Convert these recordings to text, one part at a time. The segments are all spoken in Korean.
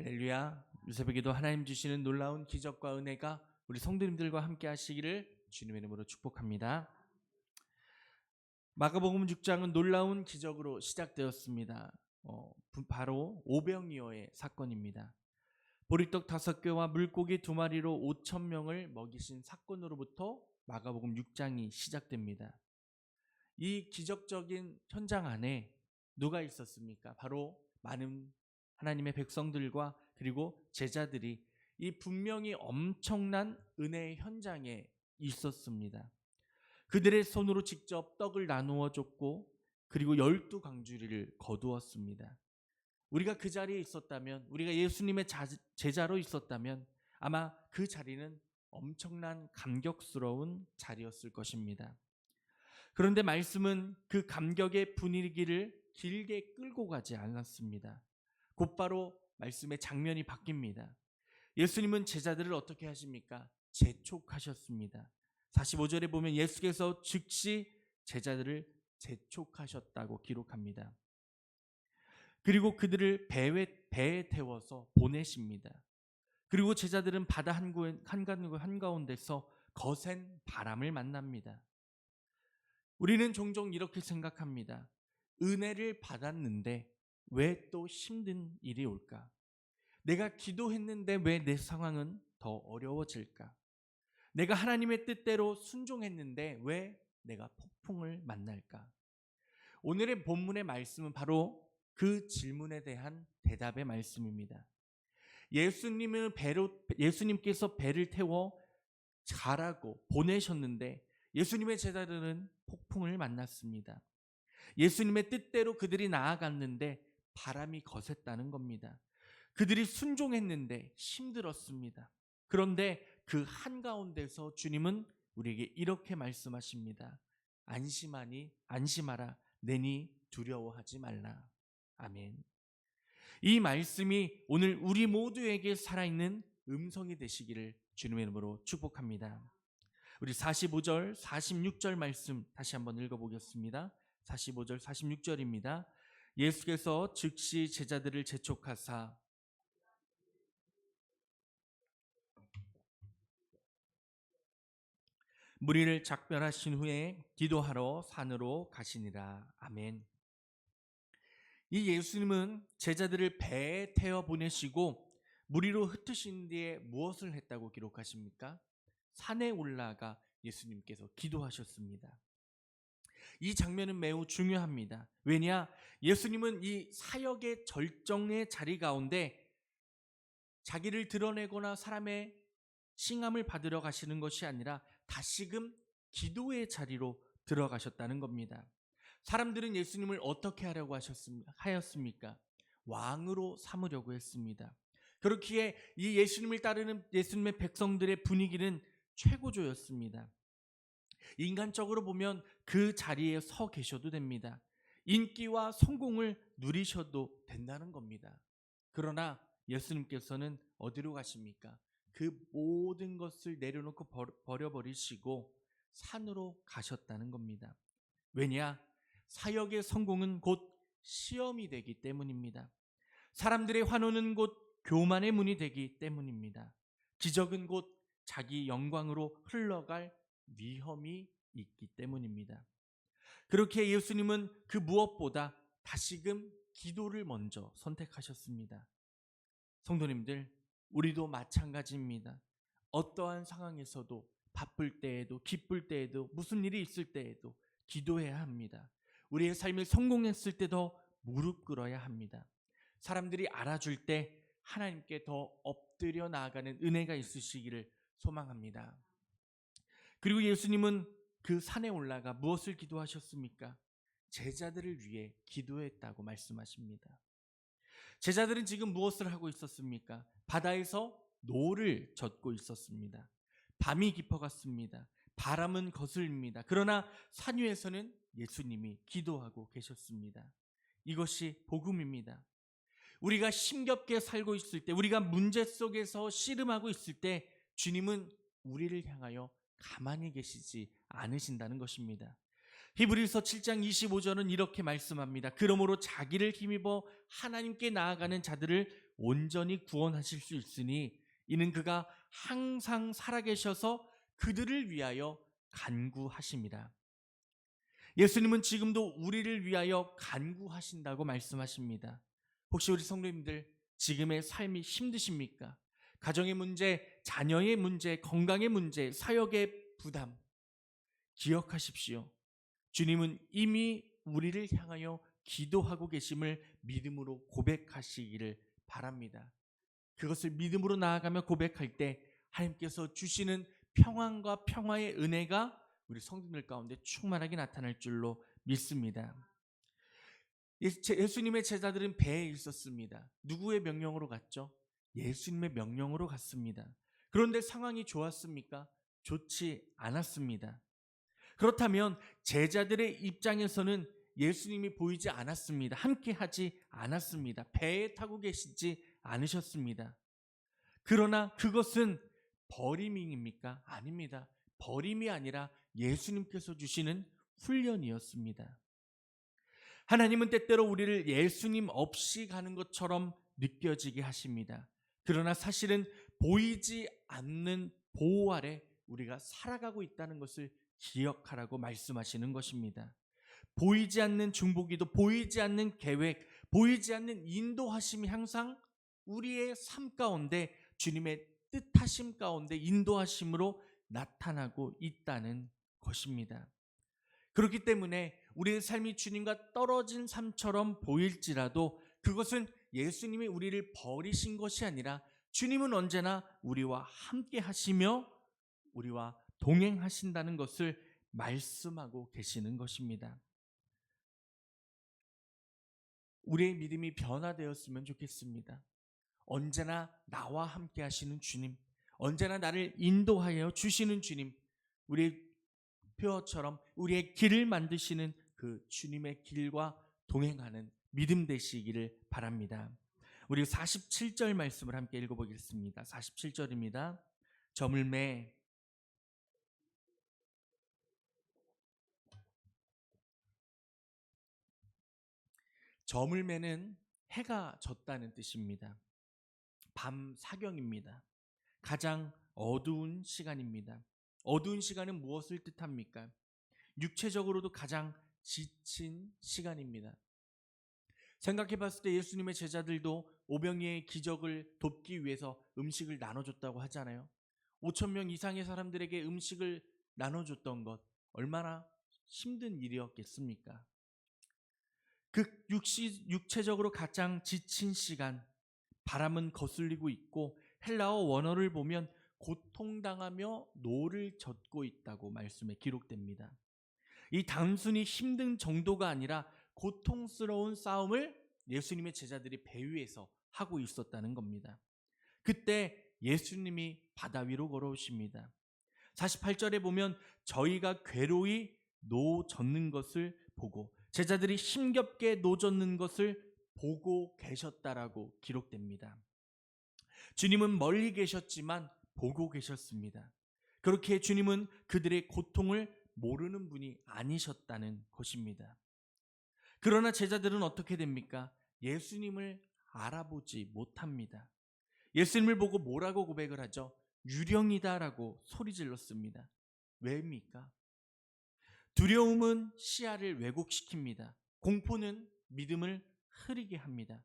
할렐루야. 유세배기도 하나님 주시는 놀라운 기적과 은혜가 우리 성도님들과 함께 하시기를 주님의 이름으로 축복합니다. 마가복음 6장은 놀라운 기적으로 시작되었습니다. 바로 오병이어의 사건입니다. 보리떡 5개와 물고기 2마리로 5,000명을 먹이신 사건으로부터 마가복음 6장이 시작됩니다. 이 기적적인 현장 안에 누가 있었습니까? 바로 많은 하나님의 백성들과 그리고 제자들이 이 분명히 엄청난 은혜의 현장에 있었습니다. 그들의 손으로 직접 떡을 나누어 줬고 그리고 12광주리를 거두었습니다. 우리가 그 자리에 있었다면, 우리가 예수님의 제자로 있었다면 아마 그 자리는 엄청난 감격스러운 자리였을 것입니다. 그런데 말씀은 그 감격의 분위기를 길게 끌고 가지 않았습니다. 곧바로 말씀의 장면이 바뀝니다. 예수님은 제자들을 어떻게 하십니까? 재촉하셨습니다. 45절에 보면 예수께서 즉시 제자들을 재촉하셨다고 기록합니다. 그리고 그들을 배에 태워서 보내십니다. 그리고 제자들은 바다 한가운데서 거센 바람을 만납니다. 우리는 종종 이렇게 생각합니다. 은혜를 받았는데 왜 또 힘든 일이 올까? 내가 기도했는데 왜 내 상황은 더 어려워질까? 내가 하나님의 뜻대로 순종했는데 왜 내가 폭풍을 만날까? 오늘의 본문의 말씀은 바로 그 질문에 대한 대답의 말씀입니다. 예수님께서 배를 태워 가라고 보내셨는데 예수님의 제자들은 폭풍을 만났습니다. 예수님의 뜻대로 그들이 나아갔는데 바람이 거셌다는 겁니다. 그들이 순종했는데 힘들었습니다. 그런데 그 한가운데서 주님은 우리에게 이렇게 말씀하십니다. 안심하라. 내니 두려워하지 말라. 아멘. 이 말씀이 오늘 우리 모두에게 살아있는 음성이 되시기를 주님의 이름으로 축복합니다. 우리 45절, 46절 말씀 다시 한번 읽어보겠습니다. 45절, 46절입니다. 예수께서 즉시 제자들을 재촉하사 무리를 작별하신 후에 기도하러 산으로 가시니라. 아멘. 이 예수님은 제자들을 배에 태워 보내시고 무리로 흩으신 뒤에 무엇을 했다고 기록하십니까? 산에 올라가 예수님께서 기도하셨습니다. 이 장면은 매우 중요합니다. 왜냐? 예수님은 이 사역의 절정의 자리 가운데 자기를 드러내거나 사람의 칭함을 받으러 가시는 것이 아니라 다시금 기도의 자리로 들어가셨다는 겁니다. 사람들은 예수님을 어떻게 하려고 하였습니까? 왕으로 삼으려고 했습니다. 그렇기에 이 예수님을 따르는 예수님의 백성들의 분위기는 최고조였습니다. 인간적으로 보면 그 자리에 서 계셔도 됩니다. 인기와 성공을 누리셔도 된다는 겁니다. 그러나 예수님께서는 어디로 가십니까? 그 모든 것을 내려놓고 버려버리시고 산으로 가셨다는 겁니다. 왜냐? 사역의 성공은 곧 시험이 되기 때문입니다. 사람들의 환호는 곧 교만의 문이 되기 때문입니다. 기적은 곧 자기 영광으로 흘러갈 위험이 있기 때문입니다. 그렇게 예수님은 그 무엇보다 다시금 기도를 먼저 선택하셨습니다. 성도님들, 우리도 마찬가지입니다. 어떠한 상황에서도 바쁠 때에도 기쁠 때에도 무슨 일이 있을 때에도 기도해야 합니다. 우리의 삶을 성공했을 때도 무릎 꿇어야 합니다. 사람들이 알아줄 때 하나님께 더 엎드려 나아가는 은혜가 있으시기를 소망합니다. 그리고 예수님은 그 산에 올라가 무엇을 기도하셨습니까? 제자들을 위해 기도했다고 말씀하십니다. 제자들은 지금 무엇을 하고 있었습니까? 바다에서 노를 젓고 있었습니다. 밤이 깊어갔습니다. 바람은 거슬립니다. 그러나 산 위에서는 예수님이 기도하고 계셨습니다. 이것이 복음입니다. 우리가 힘겹게 살고 있을 때, 우리가 문제 속에서 씨름하고 있을 때 주님은 우리를 향하여 가만히 계시지 않으신다는 것입니다. 히브리서 7장 25절은 이렇게 말씀합니다. 그러므로 자기를 힘입어 하나님께 나아가는 자들을 온전히 구원하실 수 있으니 이는 그가 항상 살아계셔서 그들을 위하여 간구하심이라. 예수님은 지금도 우리를 위하여 간구하신다고 말씀하십니다. 혹시 우리 성도님들 지금의 삶이 힘드십니까? 가정의 문제, 자녀의 문제, 건강의 문제, 사역의 부담 기억하십시오. 주님은 이미 우리를 향하여 기도하고 계심을 믿음으로 고백하시기를 바랍니다. 그것을 믿음으로 나아가며 고백할 때 하나님께서 주시는 평안과 평화의 은혜가 우리 성도들 가운데 충만하게 나타날 줄로 믿습니다. 예수님의 제자들은 배에 있었습니다. 누구의 명령으로 갔죠? 예수님의 명령으로 갔습니다. 그런데 상황이 좋았습니까? 좋지 않았습니다. 그렇다면 제자들의 입장에서는 예수님이 보이지 않았습니다. 함께 하지 않았습니다. 배에 타고 계시지 않으셨습니다. 그러나 그것은 버림입니까? 아닙니다. 버림이 아니라 예수님께서 주시는 훈련이었습니다. 하나님은 때때로 우리를 예수님 없이 가는 것처럼 느껴지게 하십니다. 그러나 사실은 보이지 않는 보호 아래 우리가 살아가고 있다는 것을 기억하라고 말씀하시는 것입니다. 보이지 않는 중보기도, 보이지 않는 계획, 보이지 않는 인도하심이 항상 우리의 삶 가운데 주님의 뜻하심 가운데 인도하심으로 나타나고 있다는 것입니다. 그렇기 때문에 우리의 삶이 주님과 떨어진 삶처럼 보일지라도 그것은 예수님이 우리를 버리신 것이 아니라 주님은 언제나 우리와 함께 하시며 우리와 동행하신다는 것을 말씀하고 계시는 것입니다. 우리의 믿음이 변화되었으면 좋겠습니다. 언제나 나와 함께 하시는 주님, 언제나 나를 인도하여 주시는 주님, 우리의 표어처럼 우리의 길을 만드시는 그 주님의 길과 동행하는 믿음 되시기를 바랍니다. 우리 47절 말씀을 함께 읽어보겠습니다. 47절입니다. 저물매 저물매는 해가 졌다는 뜻입니다. 밤 사경입니다. 가장 어두운 시간입니다. 어두운 시간은 무엇을 뜻합니까? 육체적으로도 가장 지친 시간입니다. 생각해 봤을 때 예수님의 제자들도 오병이의 기적을 돕기 위해서 음식을 나눠줬다고 하잖아요. 5천 명 이상의 사람들에게 음식을 나눠줬던 것 얼마나 힘든 일이었겠습니까? 그 육체적으로 가장 지친 시간, 바람은 거슬리고 있고 헬라어 원어를 보면 고통당하며 노를 젓고 있다고 말씀에 기록됩니다. 이 단순히 힘든 정도가 아니라 고통스러운 싸움을 예수님의 제자들이 배 위에서 하고 있었다는 겁니다. 그때 예수님이 바다 위로 걸어오십니다. 48절에 보면 저희가 괴로이 노 젓는 것을 보고 제자들이 힘겹게 노 젓는 것을 보고 계셨다라고 기록됩니다. 주님은 멀리 계셨지만 보고 계셨습니다. 그렇게 주님은 그들의 고통을 모르는 분이 아니셨다는 것입니다. 그러나 제자들은 어떻게 됩니까? 예수님을 알아보지 못합니다. 예수님을 보고 뭐라고 고백을 하죠? 유령이다라고 소리 질렀습니다. 왜입니까? 두려움은 시야를 왜곡시킵니다. 공포는 믿음을 흐리게 합니다.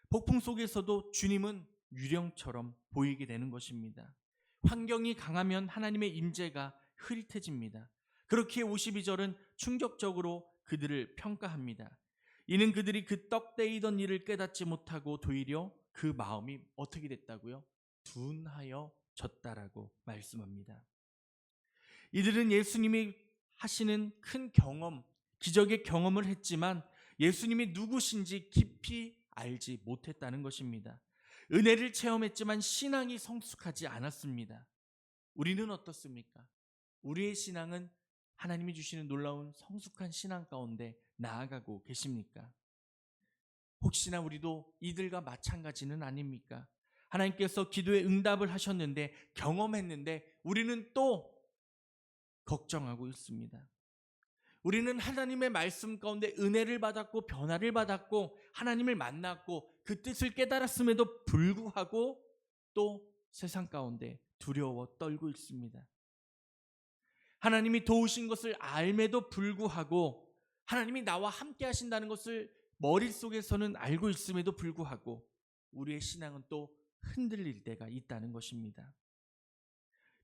폭풍 속에서도 주님은 유령처럼 보이게 되는 것입니다. 환경이 강하면 하나님의 임재가 흐릿해집니다. 그렇기에 52절은 충격적으로 그들을 평가합니다. 이는 그들이 그 떡대이던 일을 깨닫지 못하고 도리어 그 마음이 어떻게 됐다고요? 둔하여 졌다라고 말씀합니다. 이들은 예수님이 하시는 큰 경험, 기적의 경험을 했지만 예수님이 누구신지 깊이 알지 못했다는 것입니다. 은혜를 체험했지만 신앙이 성숙하지 않았습니다. 우리는 어떻습니까? 우리의 신앙은 하나님이 주시는 놀라운 성숙한 신앙 가운데 나아가고 계십니까? 혹시나 우리도 이들과 마찬가지는 아닙니까? 하나님께서 기도에 응답을 하셨는데 경험했는데 우리는 또 걱정하고 있습니다. 우리는 하나님의 말씀 가운데 은혜를 받았고 변화를 받았고 하나님을 만났고 그 뜻을 깨달았음에도 불구하고 또 세상 가운데 두려워 떨고 있습니다. 하나님이 도우신 것을 알매도 불구하고 하나님이 나와 함께 하신다는 것을 머릿속에서는 알고 있음에도 불구하고 우리의 신앙은 또 흔들릴 때가 있다는 것입니다.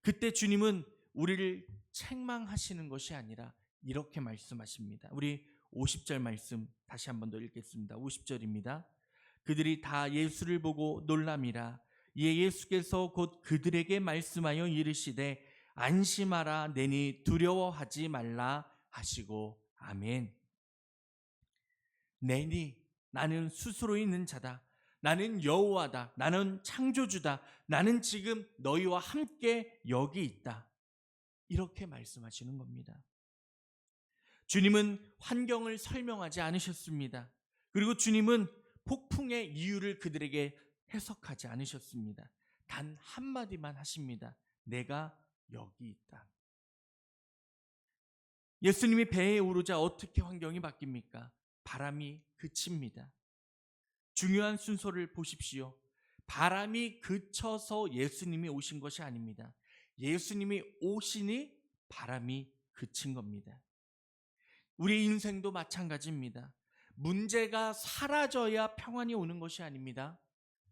그때 주님은 우리를 책망하시는 것이 아니라 이렇게 말씀하십니다. 우리 50절 말씀 다시 한 번 더 읽겠습니다. 50절입니다. 그들이 다 예수를 보고 놀라미라. 이에 예수께서 곧 그들에게 말씀하여 이르시되 안심하라 내니 두려워하지 말라 하시고 아멘. 내니 나는 스스로 있는 자다. 나는 여호와다. 나는 창조주다. 나는 지금 너희와 함께 여기 있다. 이렇게 말씀하시는 겁니다. 주님은 환경을 설명하지 않으셨습니다. 그리고 주님은 폭풍의 이유를 그들에게 해석하지 않으셨습니다. 단 한마디만 하십니다. 내가 여기 있다. 예수님이 배에 오르자 어떻게 환경이 바뀝니까? 바람이 그칩니다. 중요한 순서를 보십시오. 바람이 그쳐서 예수님이 오신 것이 아닙니다. 예수님이 오시니 바람이 그친 겁니다. 우리 인생도 마찬가지입니다. 문제가 사라져야 평안이 오는 것이 아닙니다.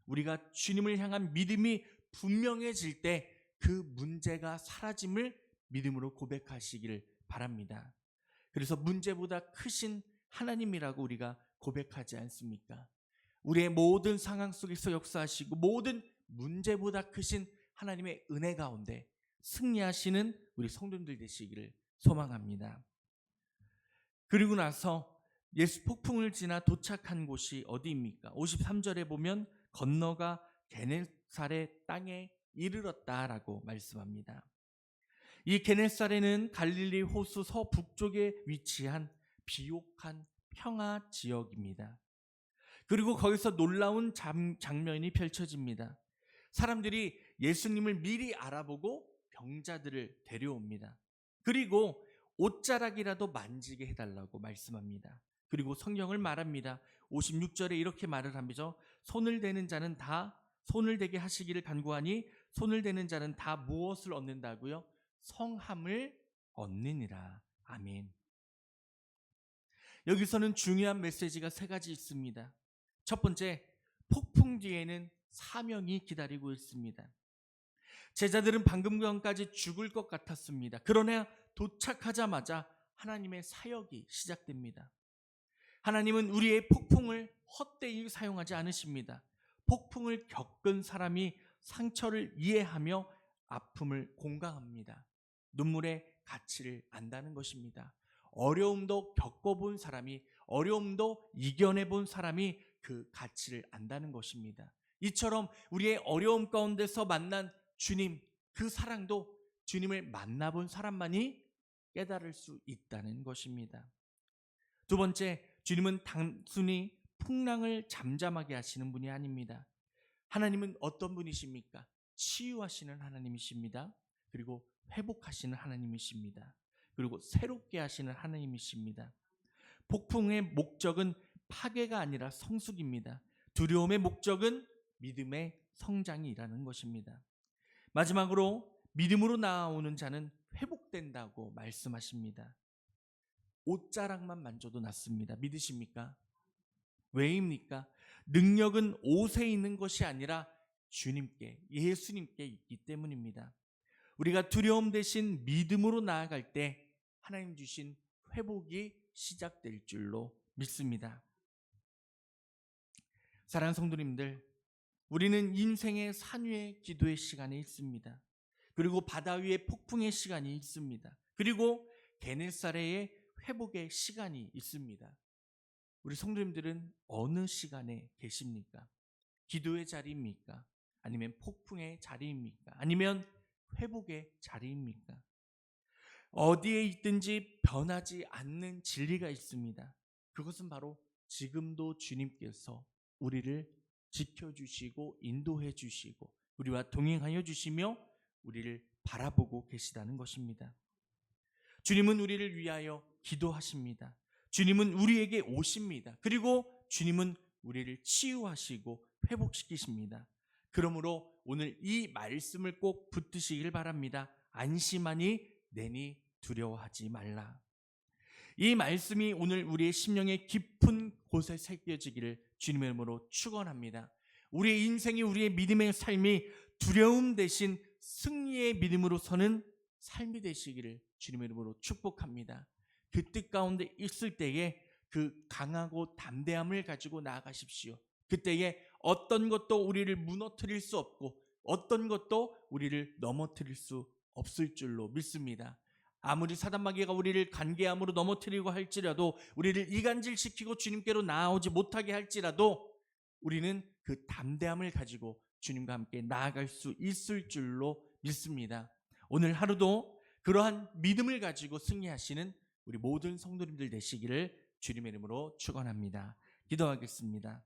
우리가 주님을 향한 믿음이 분명해질 때 그 문제가 사라짐을 믿음으로 고백하시기를 바랍니다. 그래서 문제보다 크신 하나님이라고 우리가 고백하지 않습니까? 우리의 모든 상황 속에서 역사하시고 모든 문제보다 크신 하나님의 은혜 가운데 승리하시는 우리 성도님들 되시기를 소망합니다. 그리고 나서 예수 폭풍을 지나 도착한 곳이 어디입니까? 53절에 보면 건너가 게네사렛 땅에 이르렀다라고 말씀합니다. 이 게네사렛은 갈릴리 호수 서북쪽에 위치한 비옥한 평화 지역입니다. 그리고 거기서 놀라운 장면이 펼쳐집니다. 사람들이 예수님을 미리 알아보고 병자들을 데려옵니다. 그리고 옷자락이라도 만지게 해달라고 말씀합니다. 그리고 성경을 말합니다. 56절에 이렇게 말을 하면서 손을 대는 자는 다 손을 대게 하시기를 간구하니 손을 대는 자는 다 무엇을 얻는다고요? 성함을 얻느니라. 아멘. 여기서는 중요한 메시지가 세 가지 있습니다. 첫 번째, 폭풍 뒤에는 사명이 기다리고 있습니다. 제자들은 방금 전까지 죽을 것 같았습니다. 그러나 도착하자마자 하나님의 사역이 시작됩니다. 하나님은 우리의 폭풍을 헛되이 사용하지 않으십니다. 폭풍을 겪은 사람이 상처를 이해하며 아픔을 공감합니다. 눈물의 가치를 안다는 것입니다. 어려움도 겪어본 사람이, 어려움도 이겨내본 사람이 그 가치를 안다는 것입니다. 이처럼 우리의 어려움 가운데서 만난 주님, 그 사랑도 주님을 만나본 사람만이 깨달을 수 있다는 것입니다. 두 번째, 주님은 단순히 풍랑을 잠잠하게 하시는 분이 아닙니다. 하나님은 어떤 분이십니까? 치유하시는 하나님이십니다. 그리고 회복하시는 하나님이십니다. 그리고 새롭게 하시는 하나님이십니다. 폭풍의 목적은 파괴가 아니라 성숙입니다. 두려움의 목적은 믿음의 성장이라는 것입니다. 마지막으로 믿음으로 나아오는 자는 회복된다고 말씀하십니다. 옷자락만 만져도 낫습니다. 믿으십니까? 왜입니까? 능력은 옷에 있는 것이 아니라 주님께, 예수님께 있기 때문입니다. 우리가 두려움 대신 믿음으로 나아갈 때 하나님 주신 회복이 시작될 줄로 믿습니다. 사랑하는 성도님들, 우리는 인생의 산 위의 기도의 시간이 있습니다. 그리고 바다 위의 폭풍의 시간이 있습니다. 그리고 게네사렛의 회복의 시간이 있습니다. 우리 성도님들은 어느 시간에 계십니까? 기도의 자리입니까? 아니면 폭풍의 자리입니까? 아니면 회복의 자리입니까? 어디에 있든지 변하지 않는 진리가 있습니다. 그것은 바로 지금도 주님께서 우리를 지켜주시고 인도해 주시고 우리와 동행하여 주시며 우리를 바라보고 계시다는 것입니다. 주님은 우리를 위하여 기도하십니다. 주님은 우리에게 오십니다. 그리고 주님은 우리를 치유하시고 회복시키십니다. 그러므로 오늘 이 말씀을 꼭 붙드시길 바랍니다. 안심하니 내니 두려워하지 말라. 이 말씀이 오늘 우리의 심령의 깊은 곳에 새겨지기를 주님의 이름으로 축원합니다. 우리의 인생이, 우리의 믿음의 삶이 두려움 대신 승리의 믿음으로 서는 삶이 되시기를 주님의 이름으로 축복합니다. 그 뜻 가운데 있을 때에 그 강하고 담대함을 가지고 나아가십시오. 그때에 어떤 것도 우리를 무너뜨릴 수 없고 어떤 것도 우리를 넘어뜨릴 수 없을 줄로 믿습니다. 아무리 사단마귀가 우리를 간계함으로 넘어뜨리고 할지라도, 우리를 이간질시키고 주님께로 나아오지 못하게 할지라도 우리는 그 담대함을 가지고 주님과 함께 나아갈 수 있을 줄로 믿습니다. 오늘 하루도 그러한 믿음을 가지고 승리하시는 우리 모든 성도님들 되시기를 주님의 이름으로 축원합니다. 기도하겠습니다.